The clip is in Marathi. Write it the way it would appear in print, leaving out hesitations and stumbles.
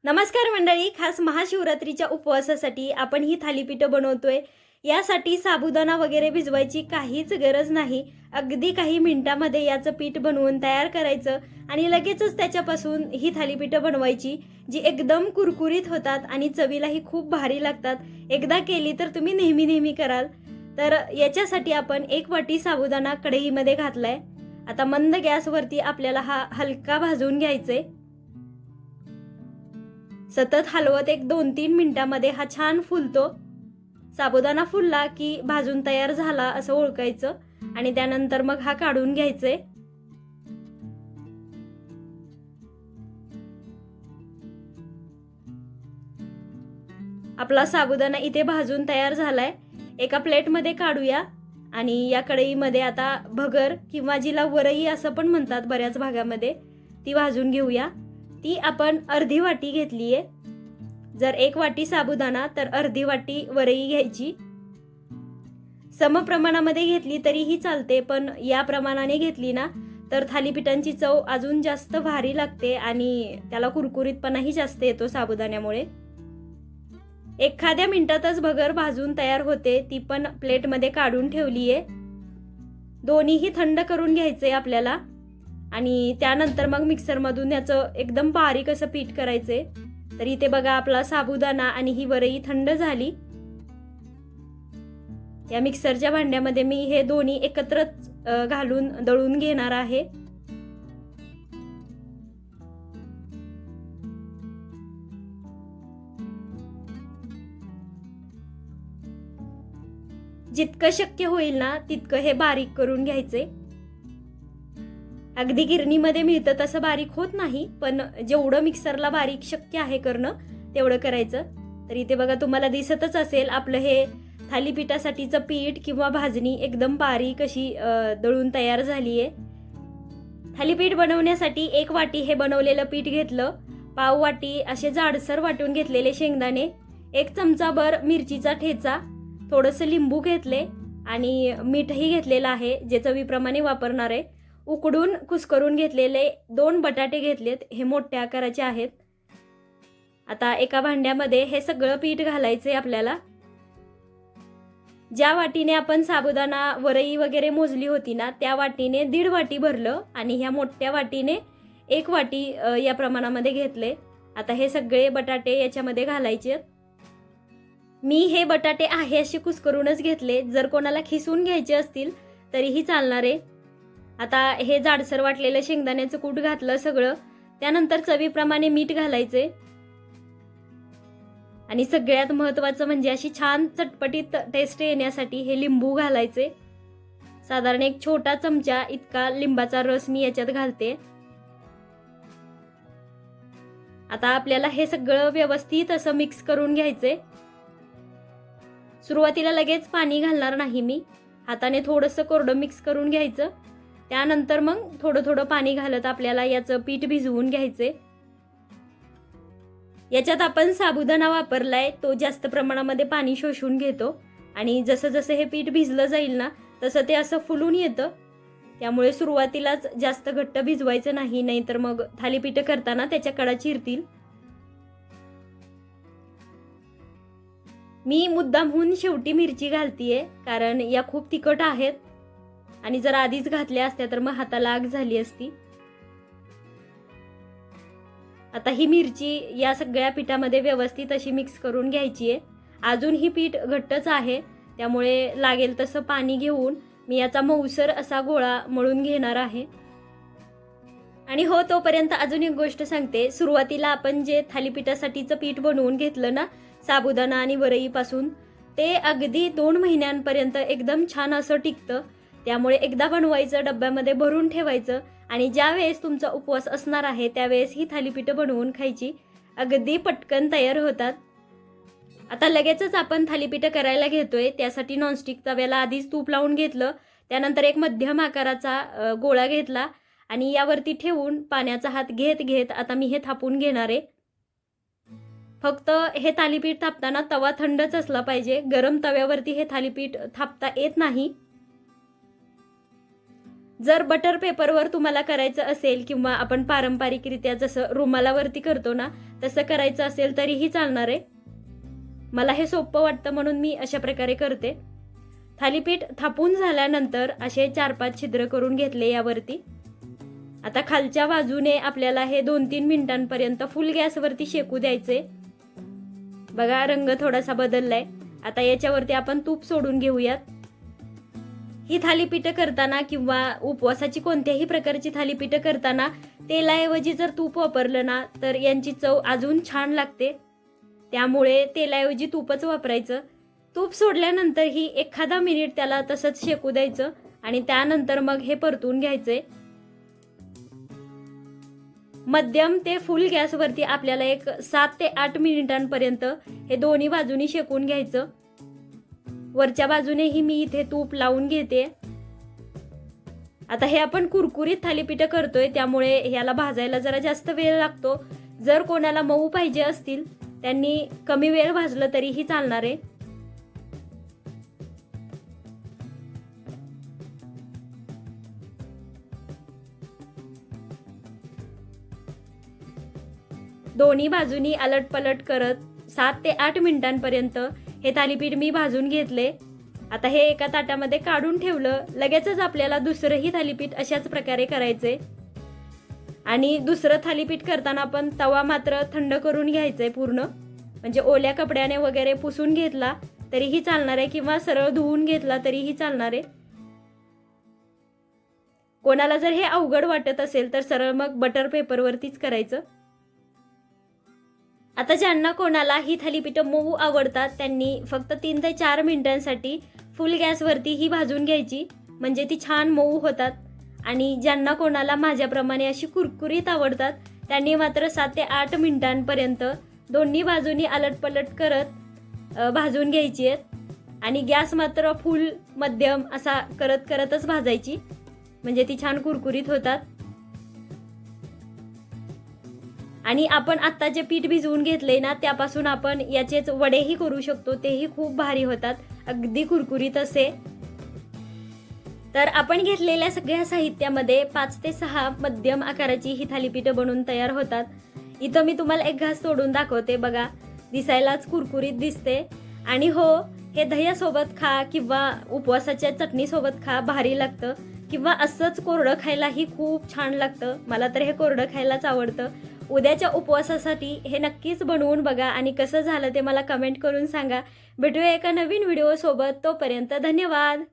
नमस्कार मंडळी, खास महाशिवरात्रीच्या उपवासासाठी आपण ही थालीपीठं बनवतोय। यासाठी साबुदाणा वगैरे भिजवायची काहीच गरज नाही। अगदी काही मिनिटांमध्ये याचं पीठ बनवून तयार करायचं आणि लगेचच त्याच्यापासून ही थालीपीठं बनवायची, जी एकदम कुरकुरीत होतात आणि चवीलाही खूप भारी लागतात। एकदा केली तर तुम्ही नेहमी कराल। तर याच्यासाठी आपण 1 वाटी साबुदाणा कढईमध्ये घातलाय। आता मंद गॅसवरती आपल्याला हा हलका भाजून घ्यायचे। सतत हलवत एक 2-3 मिनिटांमध्ये हा छान फुलतो। साबुदाणा फुलला की भाजून तयार झाला असं ओळखायचं आणि त्यानंतर मग हा काढून घ्यायचे। आपला साबुदाणा इथे भाजून तयार झालाय। एका प्लेटमध्ये काढूया आणि या कढईमध्ये आता भगर किंवा जिला वरई असं पण म्हणतात बऱ्याच भागामध्ये, ती भाजून घेऊया। ती आपण अर्धी वाटी घेतलीये। जर 1 वाटी साबुदाणा तर अर्धी वाटी वरई घ्यायची। समप्रमाणामध्ये घेतली तरीही चालते, पण या प्रमाणाने घेतली ना तर थालीपीठांची चव अजून जास्त भारी लागते आणि त्याला कुरकुरीतपणाही जास्त येतो साबुदाण्यामुळे। एखाद्या मिनिटातच भगर भाजून तयार होते, ती पण प्लेटमध्ये काढून ठेवलीये। दोन्हीही थंड करून घ्यायचे आपल्याला आणि त्यानंतर मग मिक्सरमधून याचं एकदम बारीक असं पीठ करायचे। तर इथे बघा आपला साबुदाणा आणि ही वरई थंड झाली। या मिक्सरच्या भांड्यामध्ये मी हे दोन्ही एकत्रच घालून दळून घेणार आहे। जितकं शक्य होईल ना तितकं हे बारीक करून घ्यायचे। अगदी गिरणीमध्ये मिळतं तसं बारीक होत नाही, पण जेवढं मिक्सरला बारीक शक्य आहे करणं तेवढं करायचं। तर इथे बघा तुम्हाला दिसतच असेल आपलं हे थालीपीठासाठीचं पीठ किंवा भाजणी एकदम बारीक अशी दळून तयार झालीये। थालीपीठ बनवण्यासाठी 1 वाटी हे बनवलेलं पीठ घेतलं। पाव वाटी असे जाडसर वाटून घेतलेले शेंगदाणे, 1 चमचाभर मिरचीचा ठेचा, थोडंसं लिंबू घेतले आणि मीठही घेतलेलं आहे जे चवीप्रमाणे वापरणार आहे। उकडून कुस्करून घेतलेले 2 बटाटे घेतलेत, हे मोठ्या आकाराचे आहेत। आता एका भांड्यामध्ये हे सगळं पीठ घालायचे आपल्याला। ज्या वाटीने आपण साबुदाणा वरई वगैरे मोजली होती ना त्या वाटीने 1.5 वाटी भरलं आणि ह्या मोठ्या वाटीने 1 वाटी या प्रमाणामध्ये घेतले। आता हे सगळे बटाटे याच्यामध्ये घालायचे। मी हे बटाटे आहे असे कुस्करूनच घेतले, जर कोणाला खिसून घ्यायचे असतील तरीही चालणार आहे। आता हे जाडसर वाटलेलं शेंगदाण्याचं कूट घातलं सगळं, त्यानंतर चवीप्रमाणे मीठ घालायचे आणि सगळ्यात महत्त्वाचं म्हणजे अशी छान चटपटीत टेस्ट येण्यासाठी हे लिंबू घालायचे। साधारण 1 छोटा चमचा इतका लिंबाचा रस मी याच्यात घालते। आता आपल्याला हे सगळं व्यवस्थित असं मिक्स करून घ्यायचे। सुरुवातीला लगेच पाणी घालणार नाही मी, हाताने थोडंसं कोरडं मिक्स करून घ्यायचं। त्यानंतर मग थोडं पाणी घालत आपल्याला याचं पीठ भिजवून घ्यायचे। याच्यात आपण साबुदाणा वापरलाय तो जास्त प्रमाणामध्ये पाणी शोषून घेतो आणि जसं हे पीठ भिजलं जाईल ना तसं ते असं फुलून येतं। त्यामुळे सुरुवातीलाच जास्त घट्ट भिजवायचं नाही, नाहीतर मग थालीपीठ करताना त्याच्या कडा चिरतील। मी मुद्दामहून शेवटी मिरची घालतीये कारण या खूप तिखट आहेत आणि जर आधीच घातल्या असत्या तर मग हाताला आग झाली असती। आता ही मिरची या सगळ्या पिठामध्ये व्यवस्थित अशी मिक्स करून घ्यायची आहे। अजून ही पीठ घट्टच आहे, त्यामुळे लागेल तसं पाणी घेऊन मी याचा मऊसर असा गोळा मळून घेणार आहे। आणि हो, तोपर्यंत अजून एक गोष्ट सांगते। सुरुवातीला आपण जे थालीपीठासाठीचं पीठ बनवून घेतलं ना साबुदाणा आणि वरईपासून, ते अगदी 2 महिन्यांपर्यंत एकदम छान असं टिकतं। त्यामुळे एकदा बनवायचं, डब्यामध्ये भरून ठेवायचं आणि ज्या वेळेस तुमचा उपवास असणार आहे त्यावेळेस ही थालीपीठं बनवून खायची। अगदी पटकन तयार होतात। आता लगेचच आपण थालीपीठं करायला घेतोय। त्यासाठी नॉनस्टिक तव्याला आधीच तूप लावून घेतलं, त्यानंतर एक मध्यम आकाराचा गोळा घेतला आणि यावरती ठेवून पाण्याचा हात घेत आता मी हे थापून घेणार आहे। फक्त हे थालीपीठ थापताना तवा थंडच असला पाहिजे, गरम तव्यावरती हे थालीपीठ थापता येत नाही। जर बटर पेपरवर तुम्हाला करायचं असेल किंवा आपण पारंपरिकरित्या जसं रुमालावरती करतो ना तसं करायचं असेल तरीही चालणार आहे. मला हे सोपं वाटतं म्हणून मी अशा प्रकारे करते. थालीपीठ थापून झाल्यानंतर असे 4-5 छिद्र करून घेतले यावरती. आता खालच्या बाजूने आपल्याला हे 2-3 मिनिटांपर्यंत फुल गॅसवरती शेकू द्यायचे. बघा रंग थोडासा बदललाय. आता याच्यावरती आपण तूप सोडून घेऊयात. ही थालीपीठं करताना किंवा उपवासाची कोणत्याही प्रकारची थालीपीठं करताना तेलाऐवजी जर तूप वापरलं ना तर यांची चव अजून छान लागते. त्यामुळे तेलाऐवजी तूपच वापरायचं. तूप सोडल्यानंतर ही एखादा मिनिट त्याला तसंच शेकू द्यायचं आणि त्यानंतर मग हे परतून घ्यायचंय. मध्यम ते फुल गॅसवरती आपल्याला एक 7 ते 8 मिनिटांपर्यंत हे दोन्ही बाजूनी शेकून घ्यायचं. वरच्या बाजूनेही मी इथे तूप लावून घेते. आता हे आपण कुरकुरीत थालीपीठं करतोय त्यामुळे ह्याला भाजायला जरा जास्त वेळ लागतो. जर कोणाला मऊ पाहिजे असतील त्यांनी कमी वेळ भाजलं तरीही चालणार आहे. दोन्ही बाजूनी अलटपलट करत 7 ते 8 मिनिटांपर्यंत हे थालीपीठ मी भाजून घेतले. आता हे एका ताटामध्ये काढून ठेवलं. लगेचच आपल्याला दुसरंही थालीपीठ अशाच प्रकारे करायचे. आणि दुसरं थालीपीठ करताना आपण तवा मात्र थंड करून घ्यायचंय पूर्ण. म्हणजे ओल्या कपड्याने वगैरे पुसून घेतला तरीही चालणार आहे किंवा सरळ धुवून घेतला तरीही चालणार आहे. कोणाला जर हे अवघड वाटत असेल तर सरळ मग बटर पेपरवरतीच करायचं. आता ज्यांना कोणाला ही थालीपीठं मऊ आवडतात त्यांनी फक्त 3 ते 4 मिनिटांसाठी फुल गॅसवरती ही भाजून घ्यायची म्हणजे ती छान मऊ होतात. आणि ज्यांना कोणाला माझ्याप्रमाणे अशी कुरकुरीत आवडतात त्यांनी मात्र 7 ते 8 मिनिटांपर्यंत दोन्ही बाजूनी अलटपलट करत भाजून घ्यायची आहेत. आणि गॅस मात्र फुल मध्यम असा करतच भाजायची म्हणजे ती छान कुरकुरीत होतात. आणि आपण आत्ता जे पीठ भिजवून घेतले ना त्यापासून आपण याचेच वडेही करू शकतो. तेही खूप भारी होतात, अगदी कुरकुरीत असे. तर आपण घेतलेल्या सगळ्या साहित्यामध्ये 5 ते 6 मध्यम आकाराची ही थालीपीठं बनवून तयार होतात. इथं मी तुम्हाला एक घास तोडून दाखवते. बघा दिसायलाच कुरकुरीत दिसते. आणि हो हे दह्यासोबत खा किंवा उपवासाच्या चटणीसोबत खा, भारी लागतं. किंवा असंच कोरडं खायलाही खूप छान लागतं. मला तर हे कोरडं खायलाच आवडतं. उद्याच्या उपवासासाठी हे नक्कीच बनवून बघा आणि कसं झालं ते मला कमेंट करून सांगा. भेटूया एका नवीन व्हिडिओसोबत. तोपर्यंत धन्यवाद.